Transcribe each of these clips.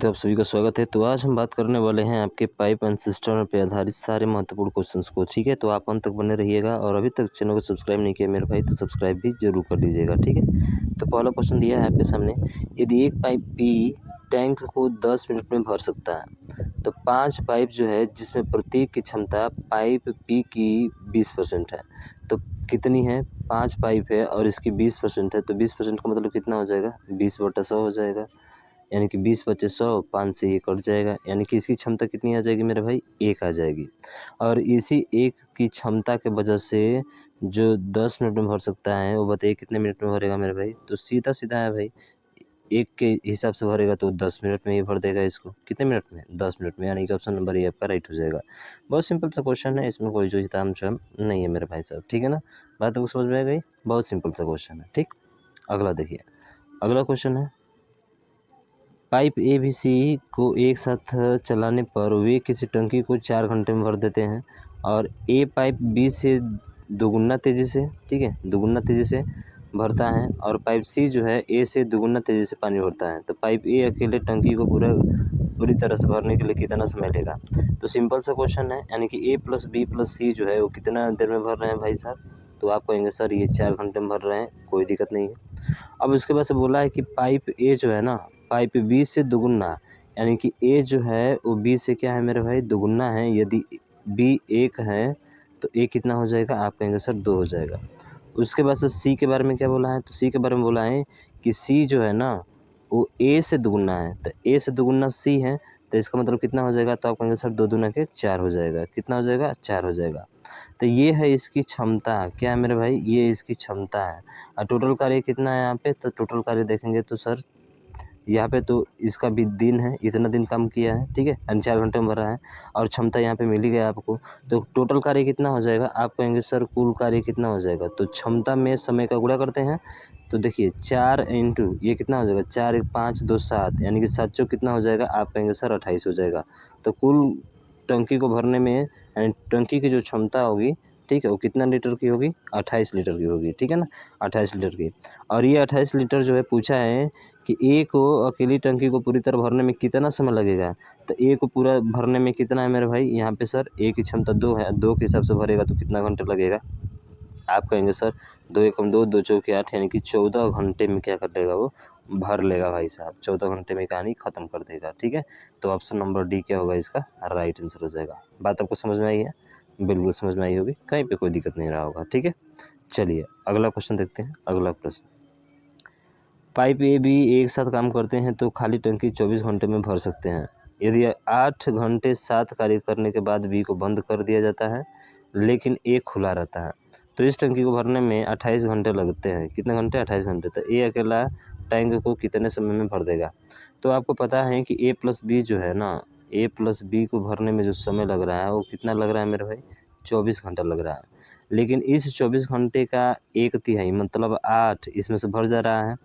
तो आप सभी का स्वागत है। तो आज हम बात करने वाले हैं आपके पाइप एंड सिस्टम पे आधारित सारे महत्वपूर्ण क्वेश्चंस को। ठीक है, तो आप अंत तक बने रहिएगा और अभी तक चैनल को सब्सक्राइब नहीं किया मेरे भाई तो सब्सक्राइब भी जरूर कर लीजिएगा। ठीक है, तो पहला क्वेश्चन दिया है आपके सामने, यदि एक पाइप पी टैंक को 10 मिनट में भर सकता है तो 5 पाइप जो है जिसमें प्रत्येक की क्षमता पाइप पी की 20% है, तो कितनी है? 5 पाइप है और इसकी 20% है, तो 20% का मतलब कितना हो जाएगा? 20/100 हो जाएगा, यानी कि 20 बचे 100, 5 से ये कट जाएगा, यानी कि इसकी क्षमता कितनी आ जाएगी मेरे भाई? 1 आ जाएगी। और इसी 1 की क्षमता के वजह से जो 10 मिनट में भर सकता है वो बताइए कितने मिनट में भरेगा मेरे भाई? तो सीधा सीधा है भाई, 1 के हिसाब से भरेगा तो 10 मिनट में ही भर देगा इसको। कितने मिनट में? 10 मिनट में, यानी कि ऑप्शन नंबर ए आपका राइट हो जाएगा। बहुत सिंपल सा क्वेश्चन है, इसमें कोई जो तामझाम नहीं है मेरे भाई साहब। ठीक है ना, बात आपको समझ में आ गई? बहुत सिंपल सा क्वेश्चन है। ठीक, अगला देखिए, अगला क्वेश्चन है, पाइप ए बी सी को एक साथ चलाने पर वे किसी टंकी को 4 घंटे में भर देते हैं और ए पाइप बी से दोगुना तेज़ी से, ठीक है, दोगुना तेज़ी से भरता है और पाइप सी जो है ए से दोगुना तेज़ी से पानी भरता है, तो पाइप ए अकेले टंकी को पूरी तरह से भरने के लिए कितना समय लेगा? तो सिंपल सा क्वेश्चन है, यानी कि ए प्लस बी प्लस सी जो है वो कितना देर में भर रहे हैं भाई साहब? तो आप कहेंगे सर ये 4 घंटे में भर रहे हैं, कोई दिक्कत नहीं है। अब उसके बाद से बोला है कि पाइप ए जो है ना, पाइप बी से दुगुना, यानी कि ए जो है वो बी से क्या है मेरे भाई? दुगुना है। यदि बी 1 है तो ए कितना हो जाएगा? आप कहेंगे सर 2 हो जाएगा। उसके बाद से सी के बारे में क्या बोला है? तो सी के बारे में बोला है कि सी जो है ना वो ए से दुगुना है, तो ए से दुगुना सी है, तो इसका मतलब कितना हो जाएगा? तो आप कहेंगे सर 2 दूना के 4 हो जाएगा। कितना हो जाएगा? 4 हो जाएगा। तो ये है इसकी क्षमता। क्या है मेरे भाई? ये इसकी क्षमता है। और टोटल कार्य कितना है यहाँ पे? तो टोटल कार्य देखेंगे तो सर यहाँ पे तो इसका भी दिन है, इतना दिन काम किया है, ठीक है, यानी 4 घंटे में भरा है और क्षमता यहाँ पे मिल ही गया आपको। तो टोटल कार्य कितना हो जाएगा? आप कहेंगे सर कुल कार्य कितना हो जाएगा? तो क्षमता में समय का गुणा करते हैं, तो देखिए 4 इंटू ये कितना हो जाएगा? 4 1 5 2 7, यानी कि 7 चौक कितना हो जाएगा? आप कहेंगे सर 28 हो जाएगा। तो कुल टंकी को भरने में, यानी टंकी की जो क्षमता होगी, ठीक है, वो कितना लीटर की होगी? 28 लीटर की होगी, ठीक है ना, 28 लीटर की। और ये 28 लीटर जो है पूछा है कि ए को अकेली टंकी को पूरी तरह भरने में कितना समय लगेगा? तो ए को पूरा भरने में कितना है मेरे भाई? यहाँ पे सर ए की क्षमता 2 है, 2 के हिसाब से भरेगा तो कितना घंटे लगेगा? आप कहेंगे सर 2 एकम 2, 2 चौके 8, यानी कि 14 घंटे में क्या कर लेगा? वो भर लेगा भाई साहब, 14 घंटे में कहानी ख़त्म कर देगा। ठीक है, तो ऑप्शन नंबर डी क्या होगा? इसका राइट आंसर हो जाएगा। बात आपको समझ में आई है? बिल्कुल समझ में आई होगी, कहीं पे कोई दिक्कत नहीं रहा होगा। ठीक है, चलिए अगला क्वेश्चन देखते हैं। अगला प्रश्न, पाइप ए बी एक साथ काम करते हैं तो खाली टंकी 24 घंटे में भर सकते हैं। यदि 8 घंटे साथ कार्य करने के बाद बी को बंद कर दिया जाता है लेकिन ए खुला रहता है, तो इस टंकी को भरने में 28 घंटे लगते हैं। कितने घंटे? 28 घंटे। तो ए अकेला टैंक को कितने समय में भर देगा? तो आपको पता है कि ए प्लस बी जो है ना, ए प्लस बी को भरने में जो समय लग रहा है वो कितना लग रहा है मेरे भाई? 24 घंटा लग रहा है। लेकिन इस 24 घंटे का 1/3 मतलब 8 इसमें से भर जा रहा है।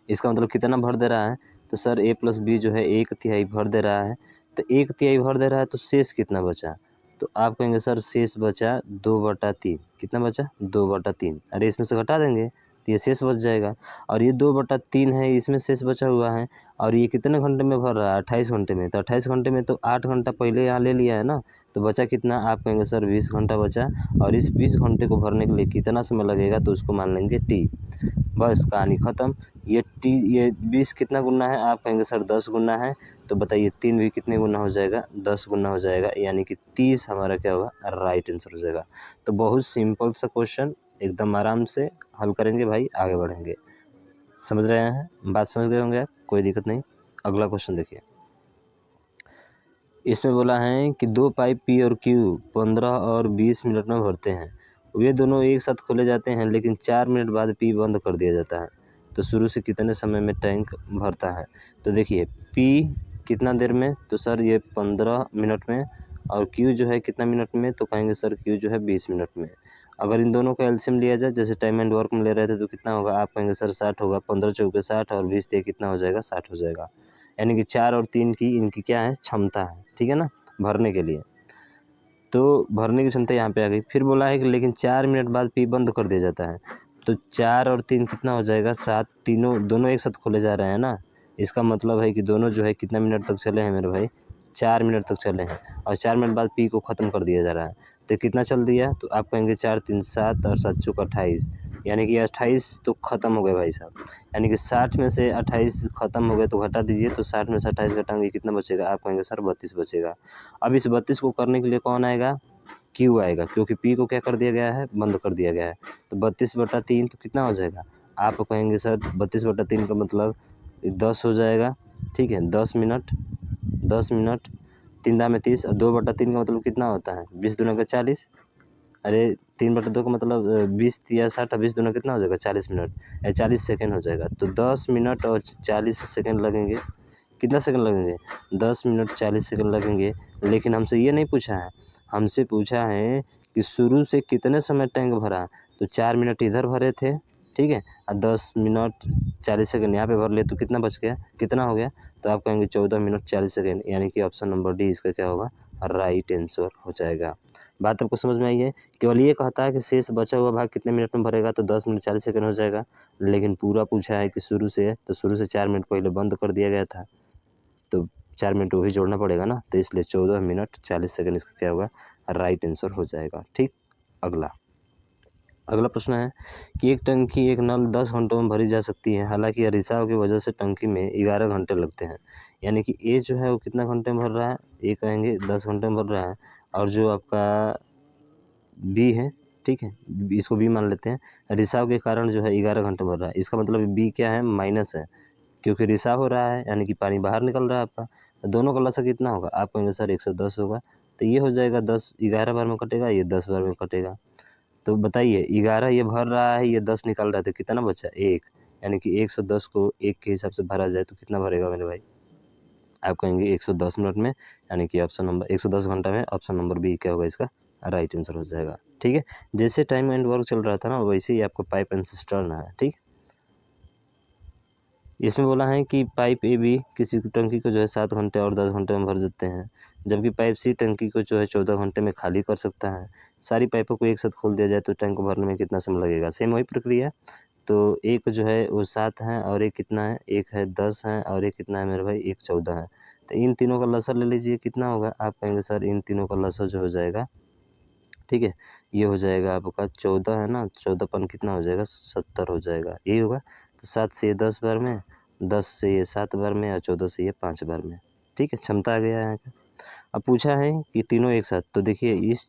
इसका मतलब कितना भर दे रहा है? तो सर ए प्लस बी जो है 1/3 भर दे रहा है, तो 1/3 भर दे रहा है तो शेष कितना बचा? तो आप कहेंगे सर शेष बचा 2/3। कितना बचा? 2/3। अरे इसमें से घटा देंगे तो ये शेष बच जाएगा, और ये 2/3 है, इसमें शेष बचा हुआ है, और ये कितने घंटे में भर रहा है? 28 घंटे में। तो 28 घंटे में तो 8 घंटा पहले यहाँ ले लिया है ना, तो बचा कितना? आप कहेंगे सर 20 घंटा बचा, और इस 20 घंटे को भरने के लिए कितना समय लगेगा? तो उसको मान लेंगे टी। बस कहानी ख़त्म। ये 20 कितना गुना है? आप कहेंगे सर 10 गुना है, तो बताइए 3 भी कितने गुना हो जाएगा? 10 गुना हो जाएगा, यानी कि 30 हमारा क्या होगा? राइट आंसर हो जाएगा। तो बहुत सिंपल सा क्वेश्चन, एकदम आराम से हल करेंगे भाई, आगे बढ़ेंगे। समझ रहे हैं? बात समझ गए होंगे आप, कोई दिक्कत नहीं। अगला क्वेश्चन देखिए, इसमें बोला है कि 2 पाइप पी और क्यू 15 और 20 मिनट में भरते हैं। वे दोनों एक साथ खोले जाते हैं लेकिन 4 मिनट बाद पी बंद कर दिया जाता है, तो शुरू से कितने समय में टैंक भरता है? तो देखिए पी कितना देर में? तो सर ये 15 मिनट में, और क्यू जो है कितना मिनट में? तो कहेंगे सर क्यू जो है 20 मिनट में। अगर इन दोनों का एलसीएम लिया जाए, जैसे टाइम एंड वर्क में ले रहे थे, तो कितना होगा? आप कहेंगे सर 60 होगा। 15 चौके 60 और 20 से कितना हो जाएगा? 60 हो जाएगा, यानी कि 4 और 3 की इनकी क्या है? क्षमता है, ठीक है ना, भरने के लिए। तो भरने की क्षमता यहाँ पे आ गई। फिर बोला है कि लेकिन 4 मिनट बाद पी बंद कर दिया जाता है, तो 4 और 3 कितना हो जाएगा? 7, तीनों दोनों एक साथ खोले जा रहे हैं ना, इसका मतलब है कि दोनों जो है कितना मिनट तक चले हैं मेरे भाई, 4 मिनट तक चले हैं और 4 मिनट बाद पी को ख़त्म कर दिया जा रहा है। तो कितना चल दिया, तो आप कहेंगे 4 3 7 और 7 चौक 28, यानी कि 28 तो ख़त्म हो गए भाई साहब। यानी कि 60 में से 28 ख़त्म हो गए तो घटा दीजिए, तो 60 में से 28 घटाएंगे कितना बचेगा, आप कहेंगे सर 32 बचेगा। अब इस 32 को करने के लिए कौन आएगा, क्यू आएगा, क्योंकि पी को क्या कर दिया गया है, बंद कर दिया गया है। तो 32/3 तो कितना हो जाएगा, आप कहेंगे सर 32/3 का मतलब 10 हो जाएगा, ठीक है, 10 मिनट 3 में 30 और 2/3 का मतलब कितना होता है, 20 दूना का 40, अरे 3/2 का मतलब 20 या 60 और 20 दूना कितना हो जाएगा, 40 मिनट 40 सेकेंड हो जाएगा। तो 10 मिनट और 40 सेकेंड लगेंगे, कितना सेकंड लगेंगे, 10 मिनट 40 सेकंड लगेंगे। लेकिन हमसे ये नहीं पूछा है, हमसे पूछा है कि शुरू से कितने समय टैंक भरा, तो 4 मिनट इधर भरे थे, ठीक है, और 10 मिनट 40 सेकंड यहाँ पे भर लिए, तो कितना बच गया, कितना हो गया, तो आप कहेंगे 14 मिनट 40 सेकंड, यानी कि ऑप्शन नंबर डी इसका क्या होगा, राइट आंसर हो जाएगा। बात आपको समझ में आई है। केवल ये कहता है कि शेष बचा हुआ भाग कितने मिनट में भरेगा, तो 10 मिनट 40 सेकंड हो जाएगा। लेकिन पूरा पूछा है कि शुरू से, तो शुरू से 4 मिनट पहले बंद कर दिया गया था, तो 4 मिनट वो भी जोड़ना पड़ेगा ना, तो इसलिए 14 मिनट 40 सेकंड इसका क्या होगा, राइट आंसर हो जाएगा। ठीक, अगला प्रश्न है कि एक टंकी एक नल 10 घंटों में भरी जा सकती है, हालांकि यह रिसाव की वजह से टंकी में 11 घंटे लगते हैं। यानी कि ए जो है वो कितना घंटे में भर रहा है, ए कहेंगे 10 घंटे में भर रहा है, और जो आपका बी है, ठीक है, इसको बी मान लेते हैं, रिसाव के कारण जो है 11 घंटे भर रहा है। इसका मतलब बी क्या है, माइनस है, क्योंकि रिसाव हो रहा है, यानी कि पानी बाहर निकल रहा है आपका। तो दोनों का लसा कितना होगा, आप कहेंगे सर 110 होगा, तो ये हो जाएगा 10 11 बार में कटेगा, ये 10 बार में कटेगा। तो बताइए 11 ये भर रहा है, ये 10 निकल रहा है, तो कितना बचा, 1, यानी कि 110 को 1 के हिसाब से भरा जाए तो कितना भरेगा मेरे भाई, आप कहेंगे 110 मिनट में, यानी कि ऑप्शन नंबर 110 घंटा में, ऑप्शन नंबर बी क्या होगा इसका राइट आंसर हो जाएगा। ठीक है, जैसे टाइम एंड वर्क चल रहा था ना, वैसे ही आपको पाइप एंड सिस्टर्न है। ठीक, इसमें बोला है कि पाइप ए बी किसी टंकी को जो है 7 घंटे और 10 घंटे में भर देते हैं, जबकि पाइप सी टंकी को जो है 14 घंटे में खाली कर सकता है। सारी पाइपों को एक साथ खोल दिया जाए तो टैंक को भरने में कितना समय लगेगा, सेम वही प्रक्रिया। तो एक जो है वो 7 है और एक कितना है, एक है 10 है और एक कितना है मेरे भाई, एक 14 है। तो इन तीनों का लसर ले लीजिए, कितना होगा, आप कहेंगे सर इन तीनों का लसर जो हो जाएगा, ठीक है, ये हो जाएगा आपका 14 है ना, 14 कितना हो जाएगा, 70 हो जाएगा, यही होगा। तो 7 से ये 10 बार में, 10 से ये 7 बार में और 14 से ये 5 बार में। ठीक है, क्षमता आ गया है यहाँ का। अब पूछा है कि तीनों एक साथ, तो देखिए इस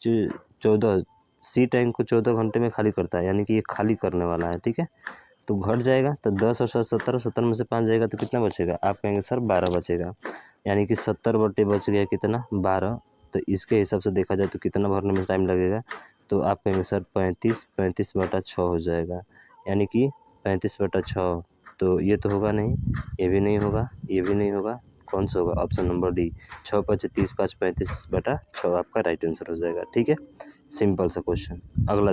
14 सी टैंक को 14 घंटे में खाली करता है, यानी कि ये खाली करने वाला है। ठीक है, तो घट जाएगा, तो 10 और 7 17, 70 में से 5 जाएगा तो कितना बचेगा, आप कहेंगे सर 12 बचेगा, यानी कि 70 बटे बच गया कितना, 12। तो इसके हिसाब से देखा जाए तो कितना भरने में टाइम लगेगा, तो आप कहेंगे सर 35/6 हो जाएगा, यानी कि 35/6। तो ये तो होगा नहीं, ये भी नहीं होगा, ये भी नहीं होगा, कौन सा होगा, ऑप्शन नंबर डी, 6×5 30, 5 35/6 आपका राइट आंसर हो जाएगा। ठीक है, सिंपल सा क्वेश्चन। अगला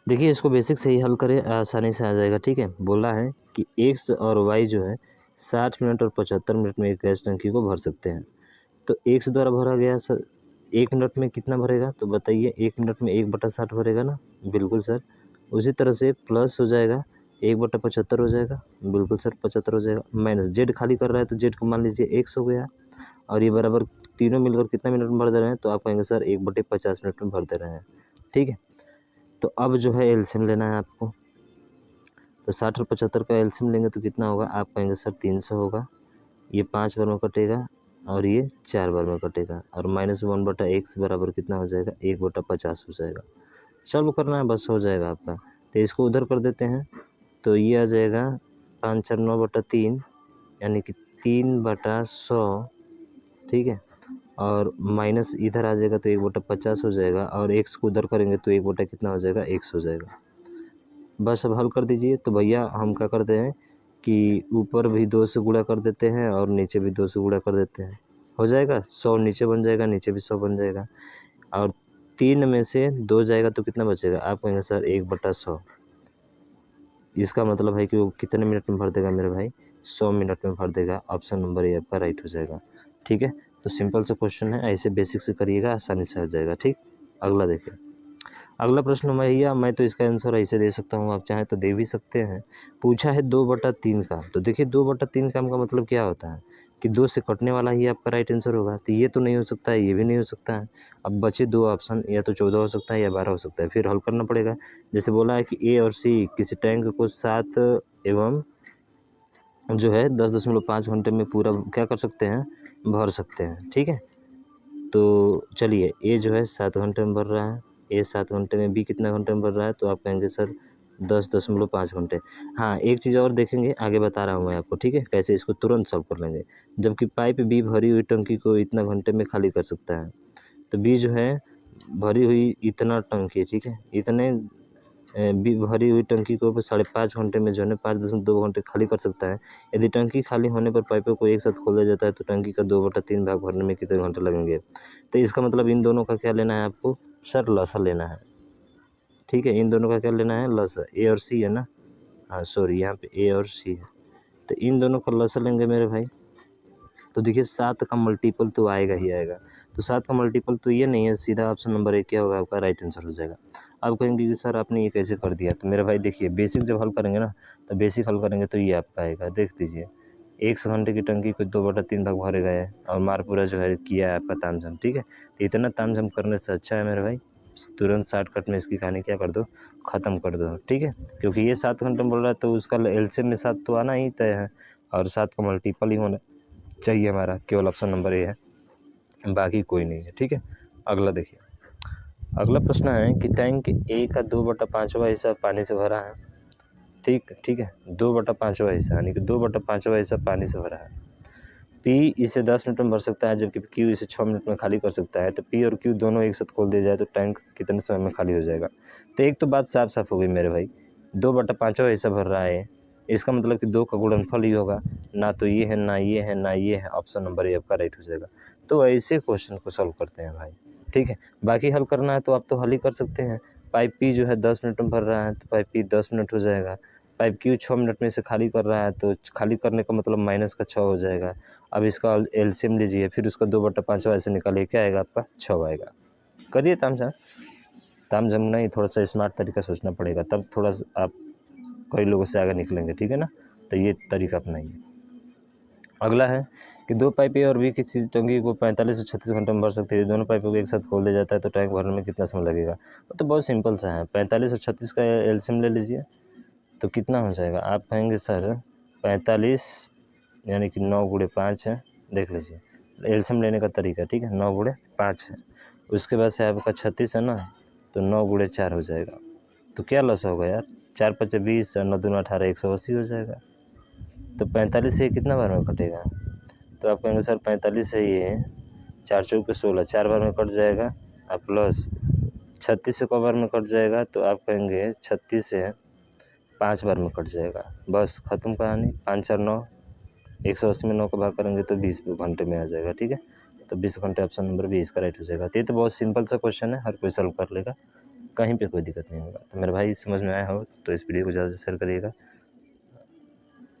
देखिए इसको बेसिक से ही हल करें, आसानी से आ जाएगा। ठीक है, बोला है कि एक्स और वाई जो है 60 मिनट और 75 मिनट में एक गैस टंकी को भर सकते हैं। तो एक्स द्वारा भरा गया सर 1 मिनट में कितना भरेगा, तो बताइए 1 मिनट में 1/60 भरेगा ना, बिल्कुल सर। उसी तरह से प्लस हो जाएगा 1/75 हो जाएगा, बिल्कुल सर 75 हो जाएगा। माइनस जेड खाली कर रहा है तो जेड को मान लीजिए एक्स हो गया, और ये बराबर तीनों मिलकर कितना मिनट में भर दे रहे हैं, तो आप कहेंगे सर 1/50 मिनट में भर दे रहे हैं। ठीक है, तो अब जो है एलसीएम लेना है आपको, तो 60 और 75 का एलसीएम लेंगे तो कितना होगा, आप कहेंगे सर 300 होगा, ये 5 बार में कटेगा और ये 4 बार में कटेगा, और -1/x बराबर कितना हो जाएगा, 1/50 हो जाएगा। सॉल्व करना है बस, हो जाएगा आपका। तो इसको उधर कर देते हैं, तो ये आ जाएगा 5 4 9/3, यानी कि 3/100। ठीक है, और माइनस इधर आ जाएगा तो 1/50 हो जाएगा, और एक्स को उधर करेंगे तो 1 कितना हो जाएगा, x हो जाएगा। बस अब हल कर दीजिए। तो भैया हम क्या करते हैं कि ऊपर भी 2 से गुणा कर देते हैं और नीचे भी 2 से गुणा कर देते हैं, हो जाएगा 100 नीचे बन जाएगा, नीचे भी 100 बन जाएगा, और 3 में से 2 जाएगा तो कितना बचेगा, आप कहेंगे सर 1/100। इसका मतलब है कि वो कितने मिनट में भर देगा मेरे भाई, 100 मिनट में भर देगा। ऑप्शन नंबर ए आपका राइट हो जाएगा। ठीक है, तो सिंपल सा क्वेश्चन है, ऐसे बेसिक से करिएगा, आसानी से आ जाएगा। ठीक, अगला देखिए, अगला प्रश्न भैया मैं तो इसका आंसर ऐसे दे सकता हूँ, आप चाहें तो दे भी सकते हैं। पूछा है 2/3 का, तो देखिए 2/3 का मतलब क्या होता है कि 2 से कटने वाला ही आपका राइट आंसर होगा। तो ये तो नहीं हो सकता है, ये भी नहीं हो सकता है। अब बचे 2 ऑप्शन, या तो 14 हो सकता है या 12 हो सकता है, फिर हल करना पड़ेगा। जैसे बोला है कि ए और सी किसी टैंक को 7 एवं जो है 10.5 घंटे में पूरा क्या कर सकते हैं, भर सकते हैं, ठीक है। तो चलिए ए जो है 7 घंटे में भर रहा है, ए 7 घंटे में, बी कितना घंटे में भर रहा है, तो आप कहेंगे सर 10.5 घंटे। हाँ, एक चीज़ और देखेंगे, आगे बता रहा हूँ मैं आपको, ठीक है, कैसे इसको तुरंत सॉल्व कर लेंगे। जबकि पाइप बी भरी हुई टंकी को इतना घंटे में खाली कर सकता है, तो बी जो है भरी हुई इतना टंकी, ठीक है, इतने बी भरी हुई टंकी को 5.5 घंटे में जो है 5.2 घंटे खाली कर सकता है। यदि टंकी खाली होने पर पाइपों को एक साथ खोल दिया जाता है तो टंकी का 2/3 भाग भरने में कितने घंटे लगेंगे। तो इसका मतलब इन दोनों का क्या लेना है आपको, सर लसा लेना है, ठीक है। इन दोनों का क्या लेना है, लसा। ए और सी है ना, हाँ सॉरी, यहाँ पे ए और सी है, तो इन दोनों का लसा लेंगे मेरे भाई। तो देखिए 7 का मल्टीपल तो आएगा ही आएगा, तो 7 का मल्टीपल तो ये नहीं है, सीधा ऑप्शन नंबर 1 क्या होगा आपका, राइट आंसर हो जाएगा। आप कहेंगे कि सर आपने ये कैसे कर दिया, तो मेरे भाई देखिए बेसिक जब हल करेंगे ना, तो बेसिक हल करेंगे तो ये आपका आएगा, देख लीजिए। 1 घंटे की टंकी को 2/3 भाग भरे गए हैं और मार पूरा जो है किया है आपका तामझाम, ठीक है। तो इतना तामझाम करने से अच्छा है मेरे भाई तुरंत शॉर्टकट में इसकी कहानी क्या कर दो, ख़त्म कर दो, ठीक है। क्योंकि ये 7 घंटे में बोल रहा है तो उसका एलसीएम में 7 तो आना ही तय है, और 7 का मल्टीपल ही होना चाहिए हमारा, केवल ऑप्शन नंबर ए है, बाकी कोई नहीं है, ठीक है। अगला देखिए, अगला प्रश्न है कि टैंक ए का 2/5वां हिस्सा पानी से भरा है, ठीक है, 2/5वां हिस्सा यानी कि 2/5वां हिस्सा पानी से भरा है। पी इसे 10 मिनट में भर सकता है, जबकि क्यू इसे 6 मिनट में खाली कर सकता है। तो पी और क्यू दोनों एक साथ खोल दिया जाए तो टैंक कितने समय में खाली हो जाएगा। तो एक तो बात साफ साफ हो गई मेरे भाई, 2/5वां हिस्सा भर रहा है, इसका मतलब कि 2 का गुणनफल ही होगा, ना तो ये है ना ये है ना ये है, ऑप्शन नंबर ए आपका राइट हो जाएगा। तो ऐसे क्वेश्चन को सॉल्व करते हैं भाई, ठीक है। बाकी हल करना है तो आप तो हल ही कर सकते हैं। पाइप पी जो है 10 मिनट में भर रहा है, तो पाइप पी 10 मिनट हो जाएगा। पाइप क्यू 6 मिनट में से खाली कर रहा है, तो खाली करने का मतलब माइनस का 6 हो जाएगा। अब इसका एलसीएम लीजिए, फिर उसका 2/5 ऐसे निकालिए, क्या आएगा आपका, 6 आएगा। करिए तामझाम, तामझाम नहीं, थोड़ा सा स्मार्ट तरीका सोचना पड़ेगा, तब थोड़ा सा आप कई लोगों से आगे निकलेंगे, ठीक है ना। तो ये तरीका अपनाइए। अगला है कि 2 पाइपें और भी किसी टंकी को 45 से 36 घंटे में भर सकती है। दोनों पाइपों को एक साथ खोल दिया जाता है तो टैंक भरने में कितना समय लगेगा। तो बहुत सिंपल सा है, 45 और 36 का एलसीएम ले लीजिए, तो कितना हो जाएगा। आप कहेंगे सर 45 यानी कि 9 × 5 है, देख लीजिए एलसीएम लेने का तरीका, ठीक है। 9 × 5 है, उसके बाद से आपका 36 है ना, तो 9 × 4 हो जाएगा। तो क्या लॉस होगा यार, 4 × 5 = 20 और 9 × 2 = 18, 180 हो जाएगा। तो 45 से कितना बार में कटेगा, तो आप कहेंगे सर 45 है ये 4 × 4 = 16, 4 बार में कट जाएगा। और प्लस 36 से क बार में कट जाएगा, तो आप कहेंगे 36 से 5 बार में कट जाएगा। बस ख़त्म कहानी, 5 × 4 = 9, 180 में 9 का भाग करेंगे तो 20 घंटे में आ जाएगा, ठीक है। तो 20 घंटे ऑप्शन नंबर 20 का राइट हो जाएगा। तो ये तो बहुत सिंपल सा क्वेश्चन है, हर कोई सॉल्व कर लेगा, कहीं पे कोई दिक्कत नहीं होगा। तो मेरे भाई समझ में आया हो तो इस वीडियो को ज़्यादा से शेयर करिएगा।